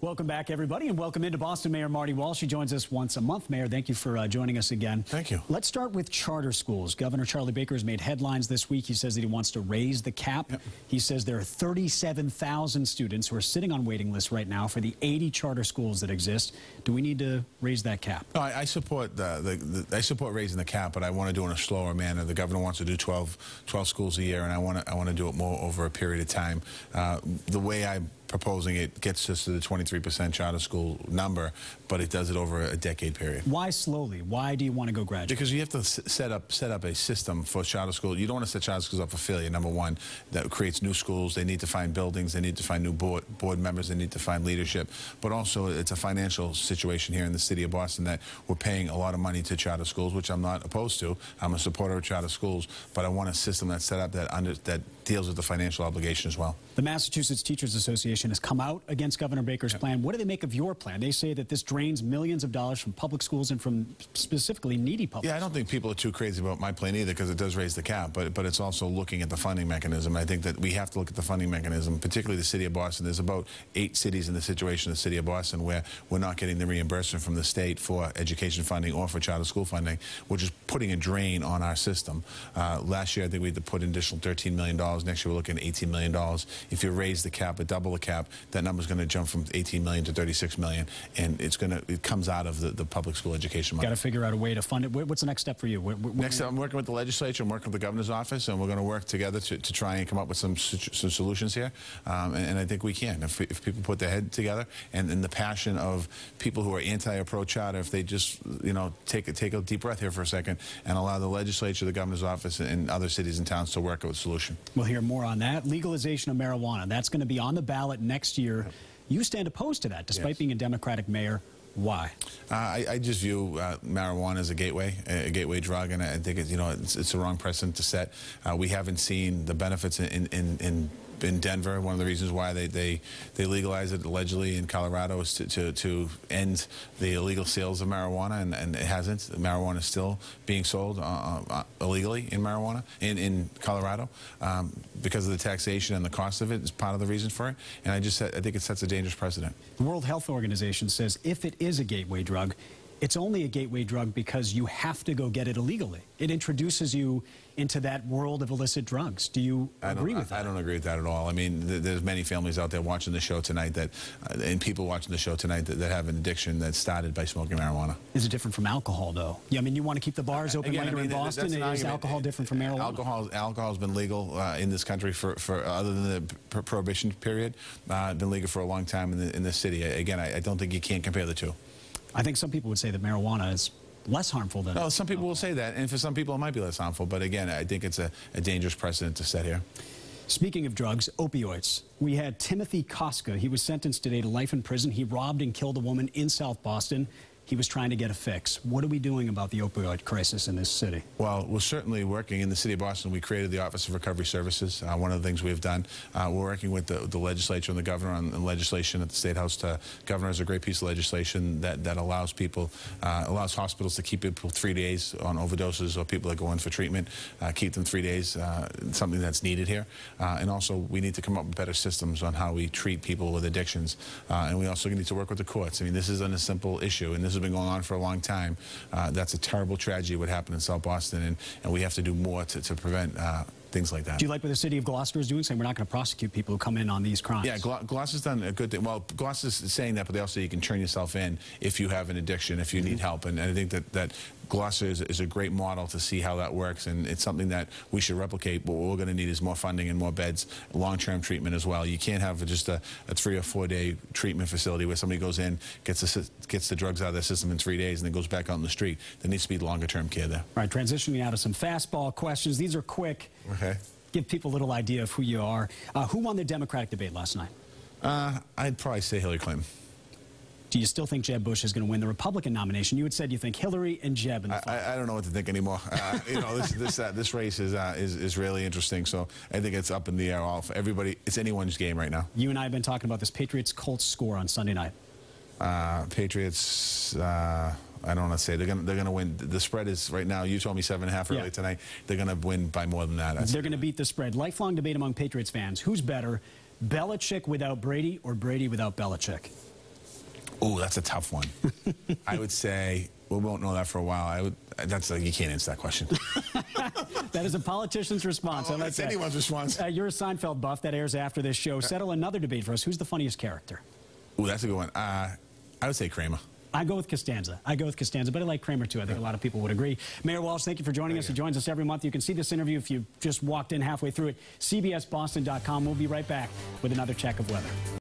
Welcome back, everybody, and welcome into Boston Mayor Marty Walsh. He joins us once a month. Mayor, thank you for joining us again. Thank you. Let's start with charter schools. Governor Charlie Baker has made headlines this week. He says that he wants to raise the cap. Yep. He says there are 37,000 students who are sitting on waiting lists right now for the 80 charter schools that exist. Do we need to raise that cap? No, I support I support raising the cap, but I want to do it in a slower manner. The governor wants to do 12 schools a year, and I want to do it more over a period of time. The way I'm proposing it gets us to the 23% charter school number, but it does it over a decade period. Why slowly? Why do you want to go gradually? Because you have to set up a system for charter school. You don't want to set charter schools up for failure. Number one, that creates new schools. They need to find buildings. They need to find new board members. They need to find leadership. But also, it's a financial situation here in the city of Boston that we're paying a lot of money to charter schools, which I'm not opposed to. I'm a supporter of charter schools, but I want a system that's set up that deals with the financial obligation as well. The Massachusetts Teachers Association has come out against Governor Baker's plan. What do they make of your plan? They say that this drains millions of dollars from public schools and from specifically needy public schools. Yeah, I don't think people are too crazy about my plan either, because it does raise the cap, but it's also looking at the funding mechanism. I think that we have to look at the funding mechanism, particularly the city of Boston. There's about 8 cities in the situation of the city of Boston where we're not getting the reimbursement from the state for education funding or for charter school funding, which is putting a drain on our system. Last year, I think we had to put an additional $13 million. Next year, we're looking at $18 million. If you raise the cap or double the cap, that number is going to jump from 18 million to 36 million, and it comes out of the public school education money. Got to figure out a way to fund it. What's the next step for you? Next step, I'm working with the legislature. I'm working with the governor's office, and we're going to work together to try and come up with some solutions here. And I think we can. If people put their head together, and the passion of people who are anti or pro charter, if they just take a deep breath here for a second and allow the legislature, the governor's office, and other cities and towns to work out a solution. We'll hear more on that. Legalization of marijuana. That's going to be on the ballot next year. Yep. You stand opposed to that, despite being a Democratic mayor. Why? I just view marijuana as a gateway drug, and I think it's the wrong precedent to set. We haven't seen the benefits in Denver. One of the reasons why they legalized it allegedly in Colorado is to end the illegal sales of marijuana, and it hasn't. Marijuana is still being sold illegally in Colorado because of the taxation and the cost of it is part of the reason for it. And I think it sets a dangerous precedent. The World Health Organization says if it is a gateway drug, it's only a gateway drug because you have to go get it illegally. It introduces you into that world of illicit drugs. Do you agree with that? I don't agree with that at all. I mean, there's many families out there watching the show tonight and people watching the show tonight that have an addiction that started by smoking marijuana. Is it different from alcohol, though? Yeah, I mean, you want to keep the bars open later in Boston. Is alcohol different from marijuana? Alcohol's been legal in this country for other than the prohibition period. Been legal for a long time in this city. Again, I don't think you can't compare the two. I think some people would say that marijuana is less harmful than... No, some people will say that, and for some people it might be less harmful, but again, I think it's a dangerous precedent to set here. Speaking of drugs, opioids. We had Timothy Koska. He was sentenced today to life in prison. He robbed and killed a woman in South Boston. He was trying to get a fix. What are we doing about the opioid crisis in this city? Well, we're certainly working. In the city of Boston, we created the Office of Recovery Services. One of the things we've done, we're working with the legislature and the governor on the legislation at the State House. Governor has a great piece of legislation that allows hospitals to keep people 3 days on overdoses, or people that go in for treatment, keep them 3 days, something that's needed here. And also, we need to come up with better systems on how we treat people with addictions. And we also need to work with the courts. I mean, this isn't a simple issue, and this has been going on for a long time. That's a terrible tragedy what happened in South Boston, and we have to do more to prevent things like that. Do you like what the city of Gloucester is doing, saying we're not going to prosecute people who come in on these crimes? Yeah, Gloucester's done a good thing. Well, Gloucester's saying that, but they also you can turn yourself in if you have an addiction, if you need help, and I think that Gloucester is a great model to see how that works, and it's something that we should replicate. But what we're going to need is more funding and more beds, long-term treatment as well. You can't have just a 3 or 4 day treatment facility where somebody goes in, gets the drugs out of their system in 3 days, and then goes back out in the street. There needs to be longer-term care there. All right, transitioning out of some fastball questions. These are quick. Okay. Give people a little idea of who you are. Who won the Democratic debate last night? I'd probably say Hillary Clinton. Do you still think Jeb Bush is going to win the Republican nomination? You had said you think Hillary and Jeb in the final. I don't know what to think anymore. This race is really interesting. So I think it's up in the air. Everybody, it's anyone's game right now. You and I have been talking about this Patriots-Colts score on Sunday night. Patriots. I don't want to say they're going to win. The spread is right now. You told me 7.5 earlier tonight. They're going to win by more than that. They're going to beat the spread. Lifelong debate among Patriots fans: who's better, Belichick without Brady or Brady without Belichick? Oh, that's a tough one. I would say, we won't know that for a while. You can't answer that question. That is a politician's response. Oh, that's anyone's response. You're a Seinfeld buff. That airs after this show. Settle another debate for us. Who's the funniest character? Oh, that's a good one. I would say Kramer. I go with Costanza. But I like Kramer, too. I think a lot of people would agree. Mayor Walsh, thank you for joining us. He joins us every month. You can see this interview if you just walked in halfway through it. CBSBoston.com. We'll be right back with another check of weather.